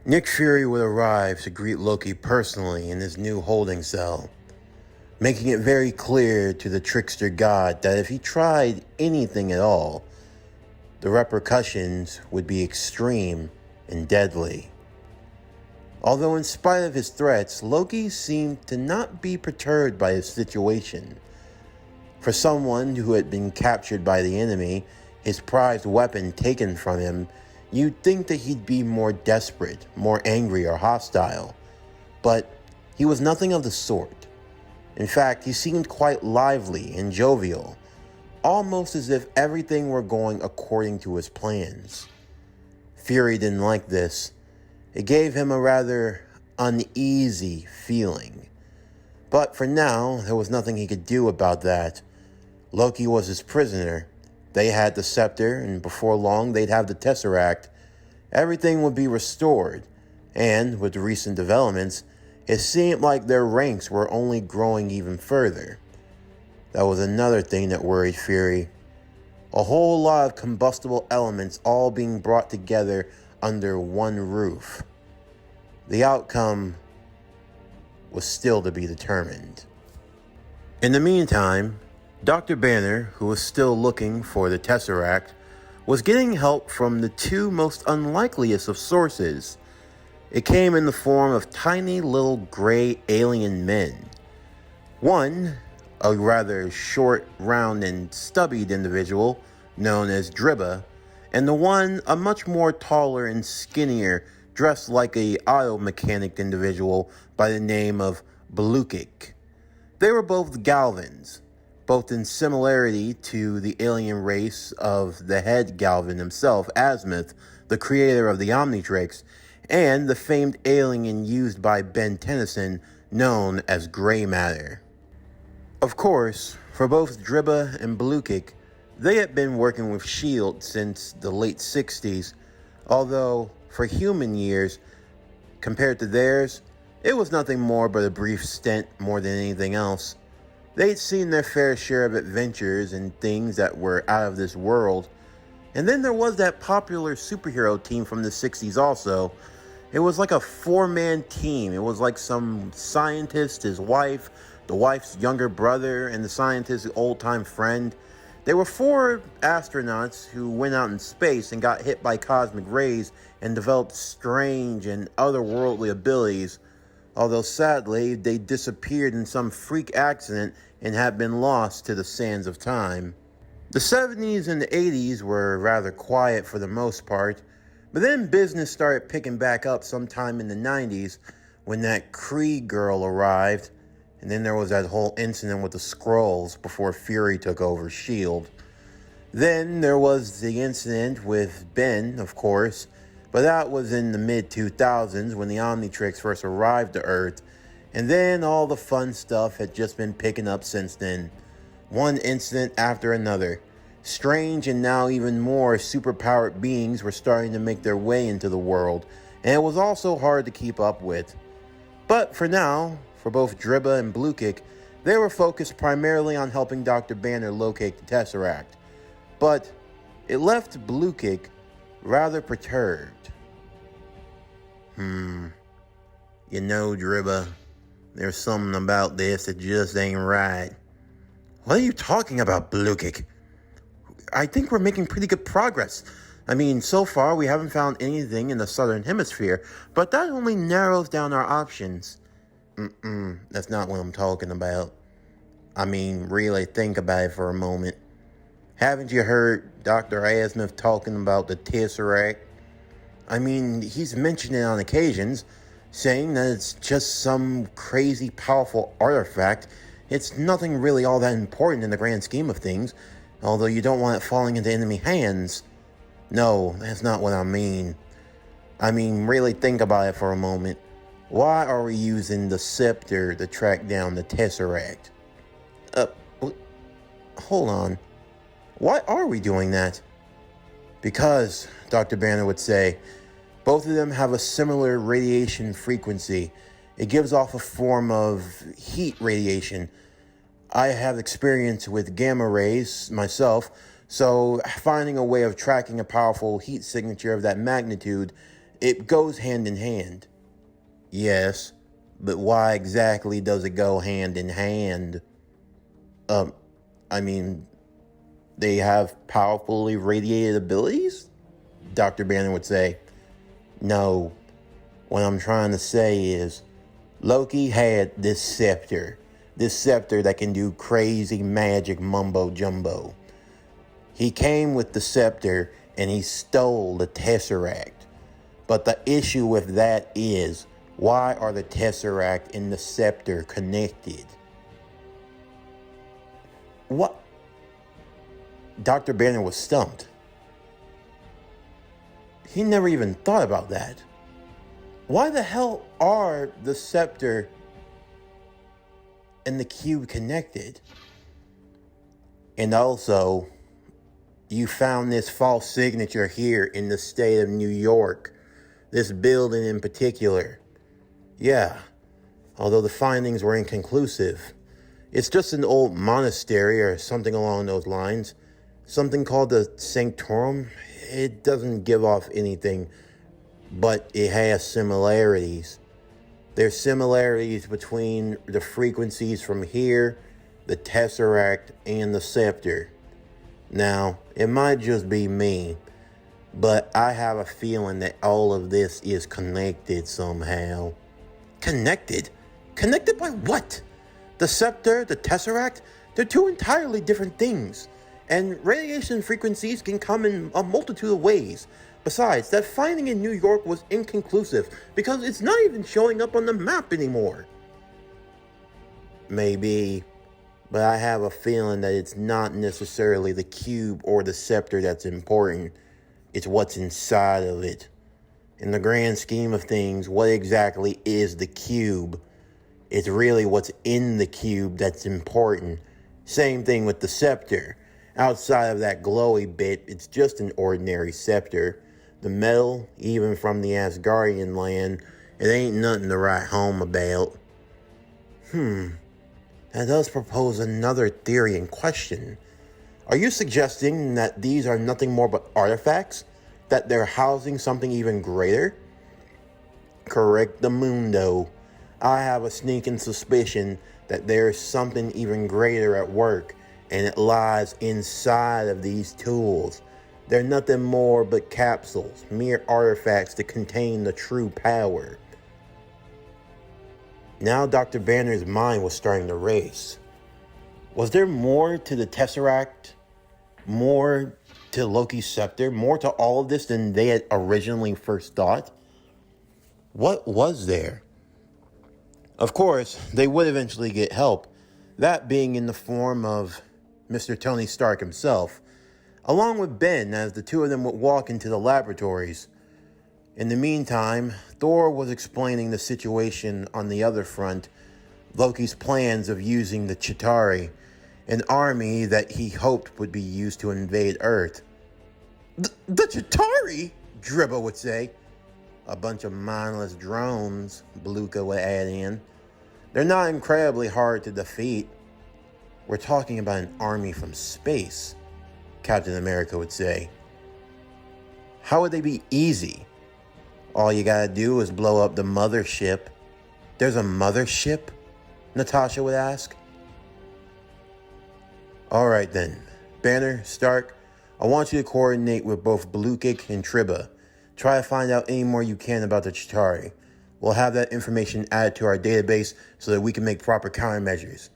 Nick Fury would arrive to greet Loki personally in his new holding cell, making it very clear to the trickster god that if he tried anything at all, the repercussions would be extreme and deadly. Although in spite of his threats, Loki seemed to not be perturbed by his situation. For someone who had been captured by the enemy, his prized weapon taken from him, you'd think that he'd be more desperate, more angry or hostile. But he was nothing of the sort. In fact, he seemed quite lively and jovial, almost as if everything were going according to his plans. Fury didn't like this. It gave him a rather uneasy feeling. But for now, there was nothing he could do about that. Loki was his prisoner. They had the scepter, and before long they'd have the Tesseract. Everything would be restored, and with the recent developments, it seemed like their ranks were only growing even further. That was another thing that worried Fury. A whole lot of combustible elements all being brought together under one roof. The outcome was still to be determined. In the meantime, Dr. Banner, who was still looking for the Tesseract, was getting help from the two most unlikeliest of sources. It came in the form of tiny little gray alien men. One, a rather short, round, and stubbied individual known as Dribba, and the one, a much more taller and skinnier, dressed like a auto mechanic individual by the name of Blukik. They were both Galvans, both in similarity to the alien race of the head Galvan himself, Azimuth, the creator of the Omnitrix, and the famed alien used by Ben Tennyson, known as Grey Matter. Of course, for both Dribba and Blukik, they had been working with S.H.I.E.L.D. since the late 60s, although for human years, compared to theirs, it was nothing more but a brief stint more than anything else. They'd seen their fair share of adventures and things that were out of this world. And then there was that popular superhero team from the 60s also. It was like a four-man team. It was like some scientist, his wife, the wife's younger brother, and the scientist's old-time friend. They were four astronauts who went out in space and got hit by cosmic rays and developed strange and otherworldly abilities, although sadly they disappeared in some freak accident and have been lost to the sands of time. The 70s and the 80s were rather quiet for the most part, but then business started picking back up sometime in the 90s when that Kree girl arrived. And then there was that whole incident with the Skrulls before Fury took over S.H.I.E.L.D. Then there was the incident with Ben, of course, but that was in the mid-2000s when the Omnitrix first arrived to Earth. And then all the fun stuff had just been picking up since then. One incident after another. Strange and now even more superpowered beings were starting to make their way into the world, and it was also hard to keep up with. But for now, for both Dribba and Blukik, they were focused primarily on helping Dr. Banner locate the Tesseract. But it left Blukik rather perturbed. You know, Dribba, there's something about this that just ain't right. What are you talking about, Blukik? I think we're making pretty good progress. I mean, so far we haven't found anything in the southern hemisphere, but that only narrows down our options. That's not what I'm talking about. I mean, really think about it for a moment. Haven't you heard Dr. Azimuth talking about the Tesseract? I mean, he's mentioned it on occasions, saying that it's just some crazy powerful artifact. It's nothing really all that important in the grand scheme of things, although you don't want it falling into enemy hands. No, that's not what I mean. I mean, really think about it for a moment. Why are we using the scepter to track down the Tesseract? Hold on. Why are we doing that? Because, Dr. Banner would say, both of them have a similar radiation frequency. It gives off a form of heat radiation. I have experience with gamma rays myself, so finding a way of tracking a powerful heat signature of that magnitude it goes hand in hand. Yes, but why exactly does it go hand in hand? I mean, they have powerfully radiated abilities? Dr. Banner would say. No, what I'm trying to say is Loki had this scepter that can do crazy magic mumbo jumbo. He came with the scepter and he stole the Tesseract. But the issue with that is, why are the Tesseract and the scepter connected? What? Dr. Banner was stumped. He never even thought about that. Why the hell are the scepter and the cube connected? And also, you found this false signature here in the state of New York. This building in particular. Yeah, although the findings were inconclusive. It's just an old monastery or something along those lines. Something called the Sanctorum. It doesn't give off anything, but it has similarities. There's similarities between the frequencies from here, the Tesseract, and the Scepter. Now, it might just be me, but I have a feeling that all of this is connected somehow. Connected? Connected by what? The Scepter, the Tesseract, they're two entirely different things. And radiation frequencies can come in a multitude of ways. Besides, that finding in New York was inconclusive because it's not even showing up on the map anymore. Maybe, but I have a feeling that it's not necessarily the cube or the scepter that's important. It's what's inside of it. In the grand scheme of things, what exactly is the cube? It's really what's in the cube that's important. Same thing with the scepter. Outside of that glowy bit, it's just an ordinary scepter. The metal, even from the Asgardian land, it ain't nothing to write home about. That does propose another theory in question. Are you suggesting that these are nothing more but artifacts? That they're housing something even greater? Correctamundo. I have a sneaking suspicion that there's something even greater at work, and it lies inside of these tools. They're nothing more but capsules, mere artifacts to contain the true power. Now Dr. Banner's mind was starting to race. Was there more to the Tesseract? More to Loki's scepter? More to all of this than they had originally first thought? What was there? Of course, they would eventually get help, that being in the form of Mr. Tony Stark himself, along with Ben, as the two of them would walk into the laboratories. In the meantime, Thor was explaining the situation on the other front, Loki's plans of using the Chitauri, an army that he hoped would be used to invade Earth. The Chitauri? Dribba would say. A bunch of mindless drones, Beluga would add in. They're not incredibly hard to defeat. We're talking about an army from space, Captain America would say. How would they be easy? All you gotta do is blow up the mothership. There's a mothership? Natasha would ask. Alright then. Banner, Stark, I want you to coordinate with both Belukik and Tribba. Try to find out any more you can about the Chitauri. We'll have that information added to our database so that we can make proper countermeasures.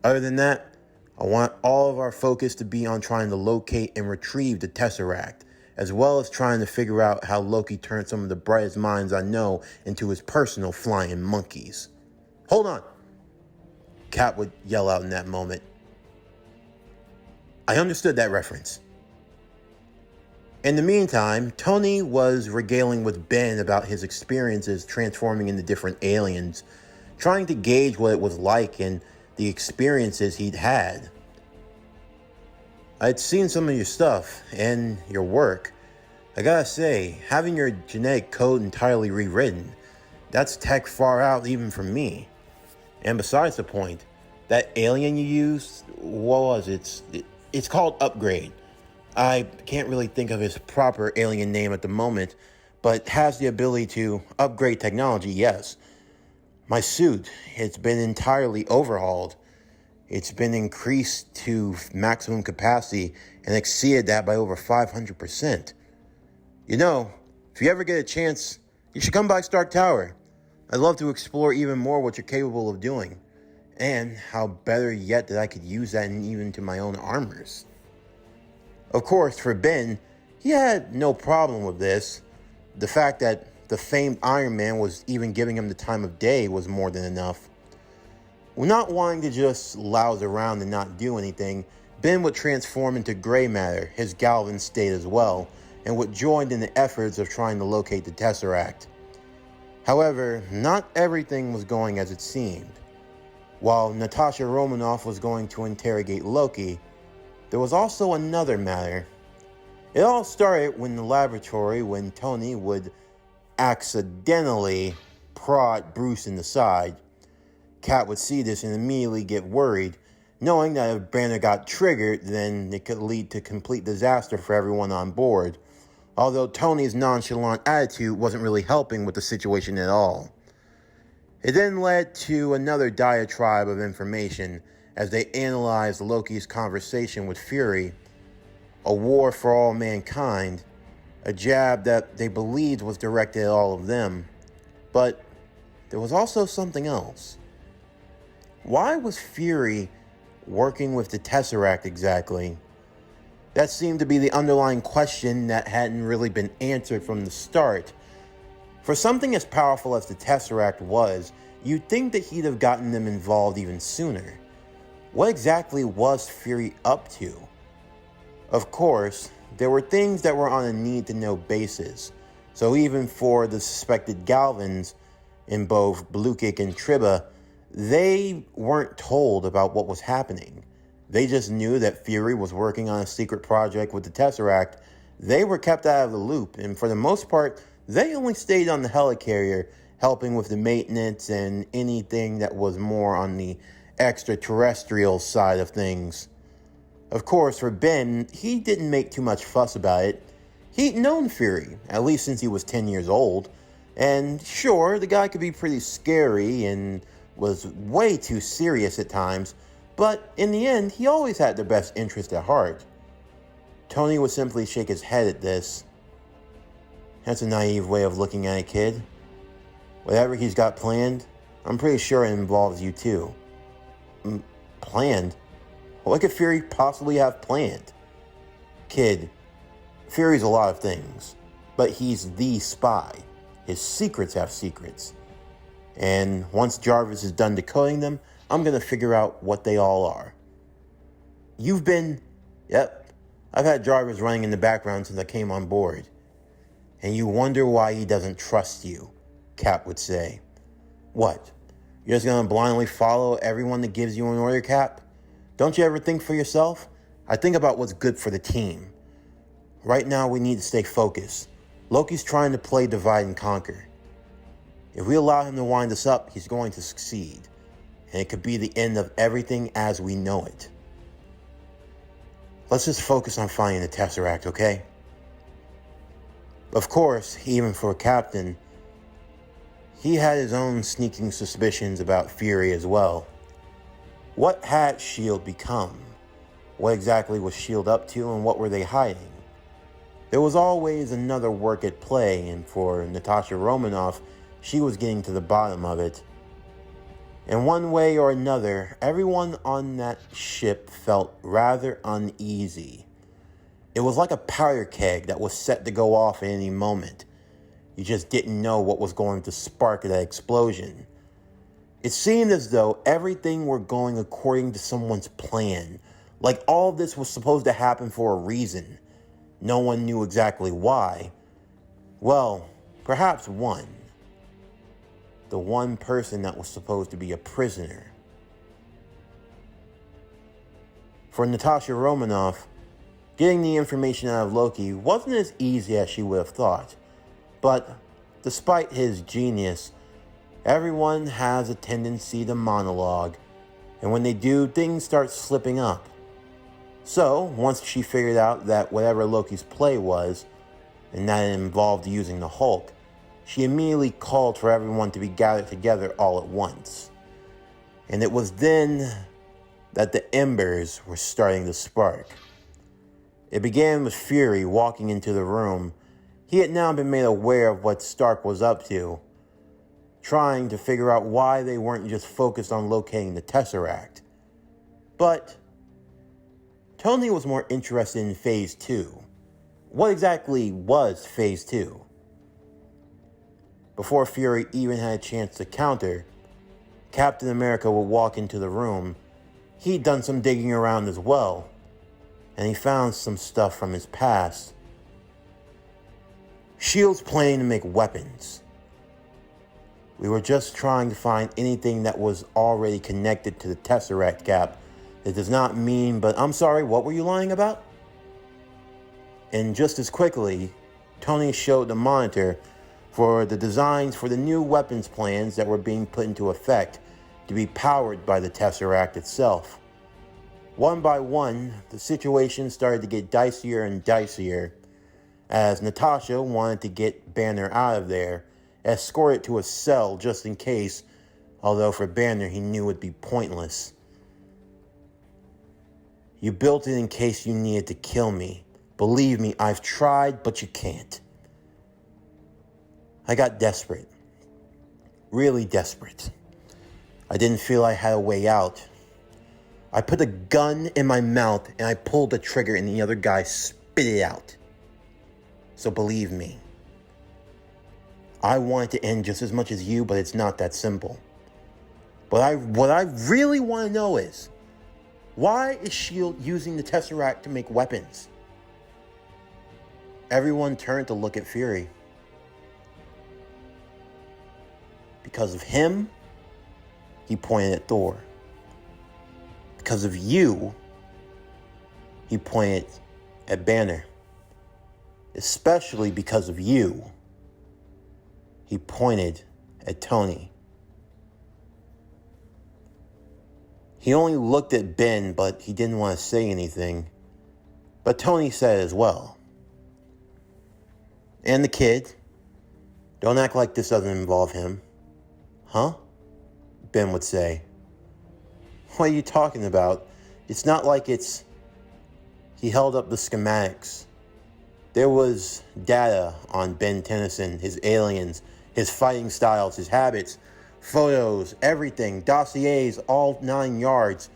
Other than that, I want all of our focus to be on trying to locate and retrieve the Tesseract, as well as trying to figure out how Loki turned some of the brightest minds I know into his personal flying monkeys. Hold on, Cap would yell out in that moment. I understood that reference. In the meantime, Tony was regaling with Ben about his experiences transforming into different aliens, trying to gauge what it was like and the experiences he'd had. I'd seen some of your stuff and your work. I gotta say, having your genetic code entirely rewritten, that's tech far out even from me. And besides the point, that alien you used, what was it? It's called Upgrade. I can't really think of his proper alien name at the moment, but has the ability to upgrade technology, yes. My suit, it's been entirely overhauled. It's been increased to maximum capacity and exceeded that by over 500%. You know, if you ever get a chance, you should come by Stark Tower. I'd love to explore even more what you're capable of doing. And how better yet that I could use that even to my own armors. Of course, for Ben, he had no problem with this. The fact that the famed Iron Man was even giving him the time of day was more than enough. Not wanting to just louse around and not do anything, Ben would transform into gray matter, his Galvan state as well, and would join in the efforts of trying to locate the Tesseract. However, not everything was going as it seemed. While Natasha Romanoff was going to interrogate Loki, there was also another matter. It all started when the laboratory, when Tony would accidentally prod Bruce in the side. Kat would see this and immediately get worried, knowing that if Banner got triggered, then it could lead to complete disaster for everyone on board. Although Tony's nonchalant attitude wasn't really helping with the situation at all. It then led to another diatribe of information as they analyzed Loki's conversation with Fury, a war for all mankind, a jab that they believed was directed at all of them. But there was also something else. Why was Fury working with the Tesseract exactly? That seemed to be the underlying question that hadn't really been answered from the start. For something as powerful as the Tesseract was, you'd think that he'd have gotten them involved even sooner. What exactly was Fury up to? Of course, there were things that were on a need-to-know basis, so even for the suspected Galvans in both Blukik and Triba, they weren't told about what was happening. They just knew that Fury was working on a secret project with the Tesseract. They were kept out of the loop, and for the most part, they only stayed on the helicarrier, helping with the maintenance and anything that was more on the extraterrestrial side of things. Of course, for Ben, he didn't make too much fuss about it. He'd known Fury, at least since he was 10 years old, and sure, the guy could be pretty scary and was way too serious at times, but in the end, he always had their best interest at heart. Tony would simply shake his head at this. That's a naive way of looking at it, kid. Whatever he's got planned, I'm pretty sure it involves you too. Planned? What could Fury possibly have planned? Kid, Fury's a lot of things, but he's the spy. His secrets have secrets. And once Jarvis is done decoding them, I'm going to figure out what they all are. Yep, I've had Jarvis running in the background since I came on board. And you wonder why he doesn't trust you, Cap would say. What? You're just going to blindly follow everyone that gives you an order, Cap? Don't you ever think for yourself? I think about what's good for the team. Right now, we need to stay focused. Loki's trying to play divide and conquer. If we allow him to wind us up, he's going to succeed. And it could be the end of everything as we know it. Let's just focus on finding the Tesseract, okay? Of course, even for Captain, he had his own sneaking suspicions about Fury as well. What had S.H.I.E.L.D. become? What exactly was S.H.I.E.L.D. up to, and what were they hiding? There was always another work at play, and for Natasha Romanoff, she was getting to the bottom of it. In one way or another, everyone on that ship felt rather uneasy. It was like a powder keg that was set to go off at any moment. You just didn't know what was going to spark that explosion. It seemed as though everything were going according to someone's plan. Like all of this was supposed to happen for a reason. No one knew exactly why. Well, perhaps one. The one person that was supposed to be a prisoner. For Natasha Romanoff, getting the information out of Loki wasn't as easy as she would have thought. But despite his genius, everyone has a tendency to monologue, and when they do, things start slipping up. So, once she figured out that whatever Loki's play was, and that it involved using the Hulk, she immediately called for everyone to be gathered together all at once. And it was then that the embers were starting to spark. It began with Fury walking into the room. He had now been made aware of what Stark was up to, trying to figure out why they weren't just focused on locating the Tesseract. But Tony was more interested in Phase 2. What exactly was Phase 2? Before Fury even had a chance to counter, Captain America would walk into the room. He'd done some digging around as well, and he found some stuff from his past. S.H.I.E.L.D's planning to make weapons. We were just trying to find anything that was already connected to the Tesseract, Cap. It does not mean, but I'm sorry, what were you lying about? And just as quickly, Tony showed the monitor for the designs for the new weapons plans that were being put into effect to be powered by the Tesseract itself. One by one, the situation started to get dicier and dicier as Natasha wanted to get Banner out of there, escorted to a cell just in case, although for Banner he knew it would be pointless. You built it in case you needed to kill me. Believe me, I've tried, but you can't. I got desperate. Really desperate. I didn't feel I had a way out. I put a gun in my mouth and I pulled the trigger and the other guy spit it out. So believe me, I want it to end just as much as you, but it's not that simple. But what I really want to know is, why is S.H.I.E.L.D. using the Tesseract to make weapons? Everyone turned to look at Fury. Because of him, he pointed at Thor. Because of you, he pointed at Banner. Especially because of you, he pointed at Tony. He only looked at Ben, but he didn't want to say anything. But Tony said as well. And the kid. Don't act like this doesn't involve him. Huh? Ben would say. What are you talking about? It's not like it's... He held up the schematics. There was data on Ben Tennyson, his aliens, his fighting styles, his habits, photos, everything, dossiers, all 9 yards.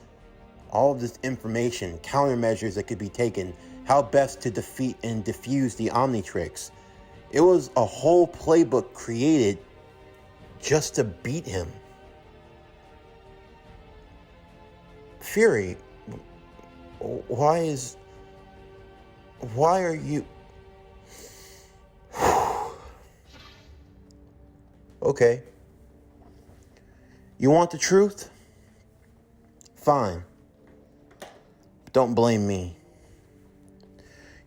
All of this information, countermeasures that could be taken, how best to defeat and defuse the Omnitrix. It was a whole playbook created just to beat him. Fury, why are you... Okay. You want the truth? Fine. Don't blame me.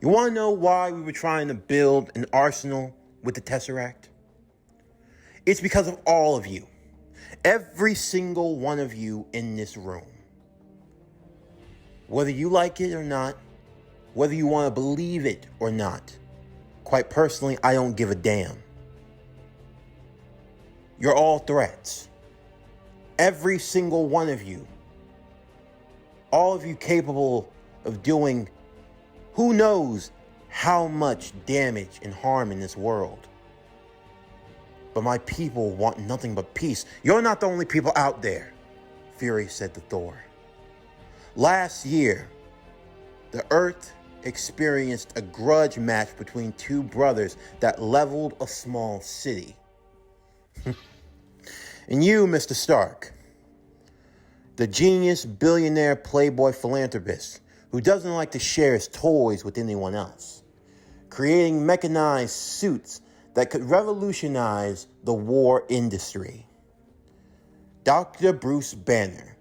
You want to know why we were trying to build an arsenal with the Tesseract? It's because of all of you. Every single one of you in this room. Whether you like it or not, whether you want to believe it or not, quite personally, I don't give a damn. You're all threats. Every single one of you. All of you capable of doing who knows how much damage and harm in this world. But my people want nothing but peace. You're not the only people out there, Fury said to Thor. Last year, the Earth experienced a grudge match between two brothers that leveled a small city. And you, Mr. Stark, the genius, billionaire, playboy philanthropist who doesn't like to share his toys with anyone else, creating mechanized suits that could revolutionize the war industry. Dr. Bruce Banner,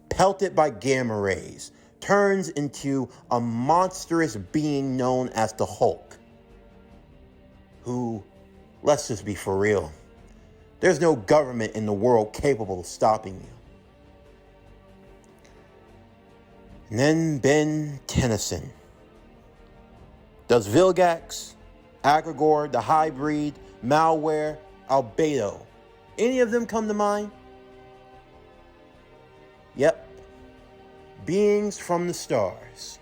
pelted by gamma rays, turns into a monstrous being known as the Hulk, who, let's just be for real, there's no government in the world capable of stopping you. And then Ben Tennyson. Does Vilgax Agrigor, the Hybrid, Malware, Albedo. Any of them come to mind? Yep. Beings from the stars.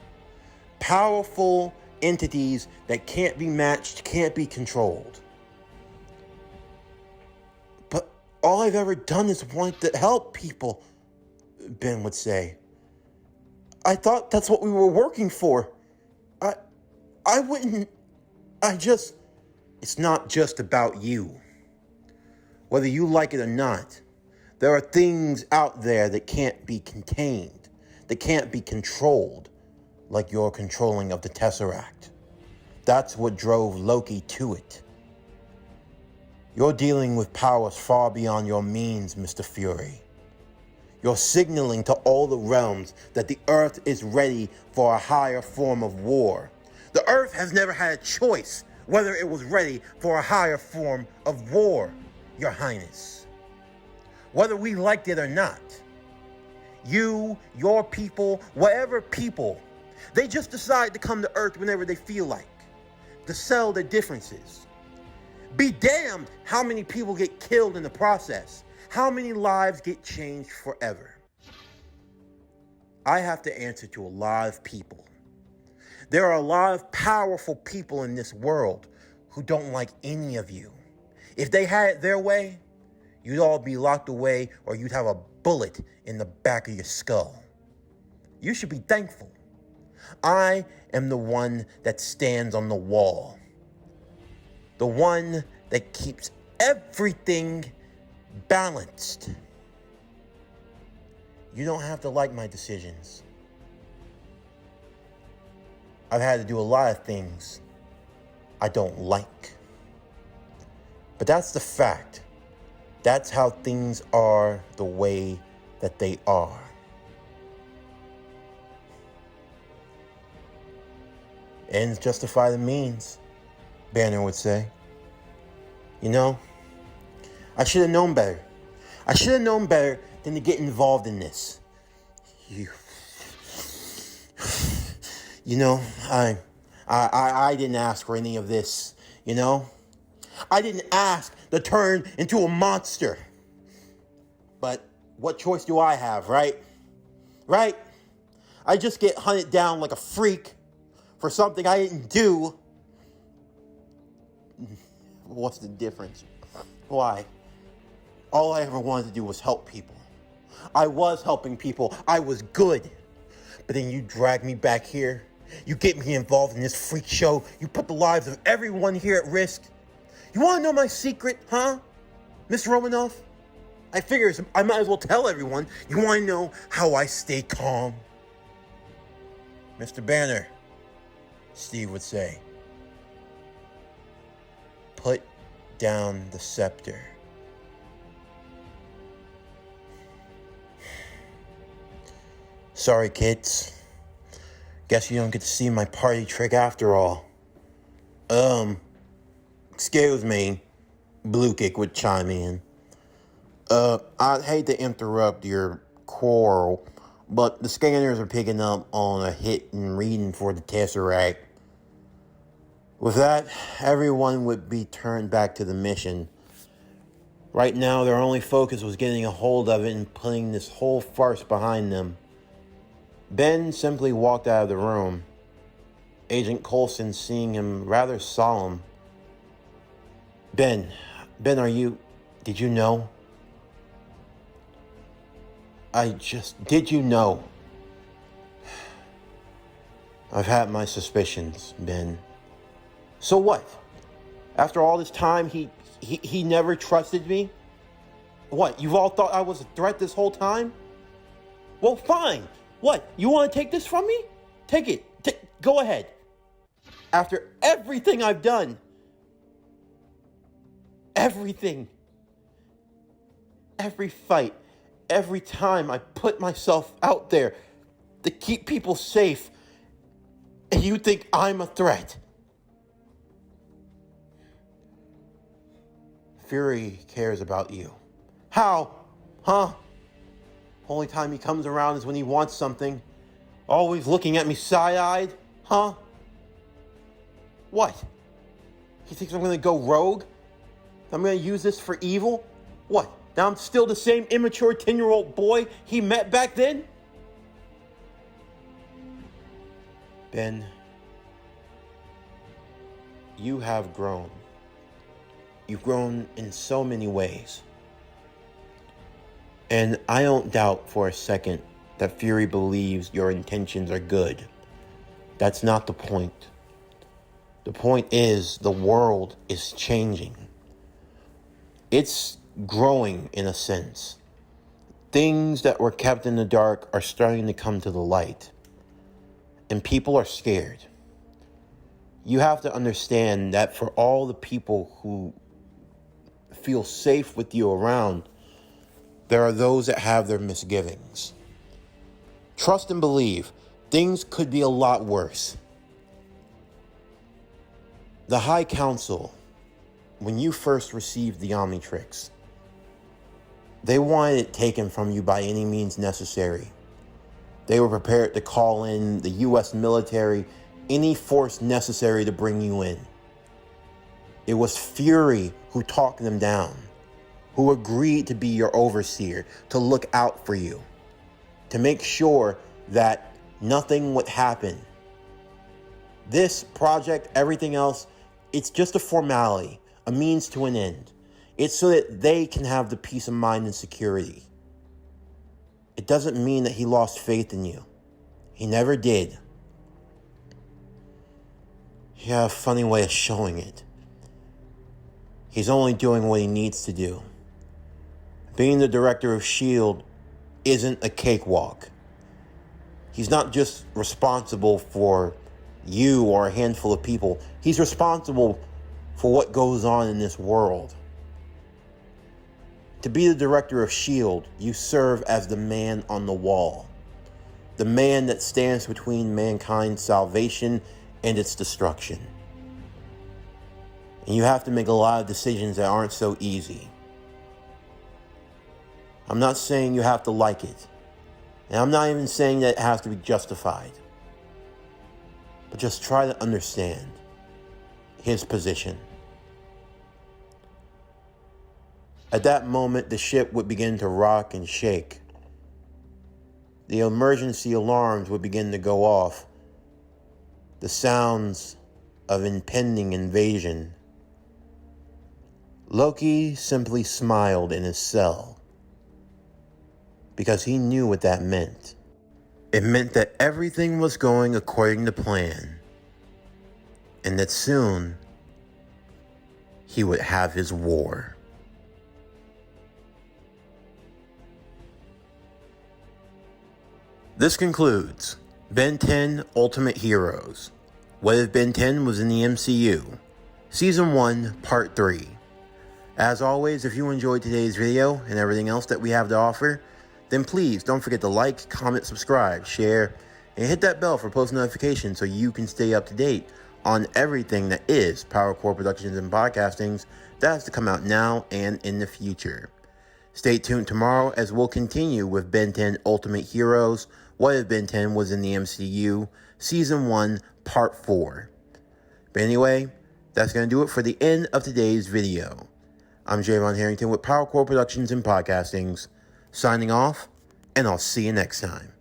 Powerful entities that can't be matched, can't be controlled. But all I've ever done is want to help people, Ben would say. I thought that's what we were working for. It's not just about you. Whether you like it or not, there are things out there that can't be contained, that can't be controlled, like your controlling of the Tesseract. That's what drove Loki to it. You're dealing with powers far beyond your means, Mr. Fury. You're signaling to all the realms that the Earth is ready for a higher form of war. The Earth has never had a choice whether it was ready for a higher form of war, Your Highness. Whether we liked it or not. You, your people, whatever people, they just decide to come to Earth whenever they feel like, to settle their differences. Be damned how many people get killed in the process. How many lives get changed forever? I have to answer to a lot of people. There are a lot of powerful people in this world who don't like any of you. If they had it their way, you'd all be locked away or you'd have a bullet in the back of your skull. You should be thankful. I am the one that stands on the wall. The one that keeps everything balanced. You don't have to like my decisions. I've had to do a lot of things I don't like. But that's the fact. That's how things are the way that they are. Ends justify the means, Banner would say. You know, I should have known better. I should have known better than to get involved in this. You know, I didn't ask for any of this, you know? I didn't ask to turn into a monster. But what choice do I have, right? Right? I just get hunted down like a freak for something I didn't do. What's the difference? Why? All I ever wanted to do was help people. I was helping people. I was good. But then you drag me back here. You get me involved in this freak show. You put the lives of everyone here at risk. You want to know my secret, huh, Miss Romanoff? I figure I might as well tell everyone. You want to know how I stay calm? Mr. Banner, Steve would say, put down the scepter. Sorry, kids. Guess you don't get to see my party trick after all. Excuse me, Blue Kick would chime in. I'd hate to interrupt your quarrel, but the scanners are picking up on a hit and reading for the Tesseract. With that, everyone would be turned back to the mission. Right now, their only focus was getting a hold of it and putting this whole farce behind them. Ben simply walked out of the room. Agent Coulson, seeing him rather solemn. Ben, did you know? Did you know? I've had my suspicions, Ben. So what? After all this time, he never trusted me? What, you've all thought I was a threat this whole time? Well, fine. What, you want to take this from me? Take it. Go ahead. After everything I've done. Everything. Every fight. Every time I put myself out there to keep people safe. And you think I'm a threat. Fury cares about you. How? Huh? Only time he comes around is when he wants something. Always looking at me side-eyed. Huh? What? He thinks I'm going to go rogue? I'm going to use this for evil? What? Now I'm still the same immature 10-year-old boy he met back then? Ben, you have grown. You've grown in so many ways. And I don't doubt for a second that Fury believes your intentions are good. That's not the point. The point is the world is changing. It's growing in a sense. Things that were kept in the dark are starting to come to the light. And people are scared. You have to understand that for all the people who feel safe with you around, there are those that have their misgivings. Trust and believe, things could be a lot worse. The High Council, when you first received the Omnitrix, they wanted it taken from you by any means necessary. They were prepared to call in the U.S. military, any force necessary to bring you in. It was Fury who talked them down, who agreed to be your overseer, to look out for you, to make sure that nothing would happen. This project, everything else, it's just a formality, a means to an end. It's so that they can have the peace of mind and security. It doesn't mean that he lost faith in you. He never did. He had a funny way of showing it. He's only doing what he needs to do. Being the director of S.H.I.E.L.D. isn't a cakewalk. He's not just responsible for you or a handful of people. He's responsible for what goes on in this world. To be the director of S.H.I.E.L.D., you serve as the man on the wall. The man that stands between mankind's salvation and its destruction. And you have to make a lot of decisions that aren't so easy. I'm not saying you have to like it. And I'm not even saying that it has to be justified. But just try to understand his position. At that moment, the ship would begin to rock and shake. The emergency alarms would begin to go off. The sounds of impending invasion. Loki simply smiled in his cell because he knew what that meant. It meant that everything was going according to plan, and that soon he would have his war. This concludes Ben 10 Ultimate Heroes. What If Ben 10 Was in the MCU? Season 1, Part 3. As always, if you enjoyed today's video and everything else that we have to offer, then please don't forget to like, comment, subscribe, share, and hit that bell for post notifications so you can stay up to date on everything that is PowerCore Productions and Podcastings that has to come out now and in the future. Stay tuned tomorrow as we'll continue with Ben 10 Ultimate Heroes, What If Ben 10 Was in the MCU, Season 1, Part 4. But anyway, that's going to do it for the end of today's video. I'm Javon Harrington with PowerCore Productions and Podcastings, signing off, and I'll see you next time.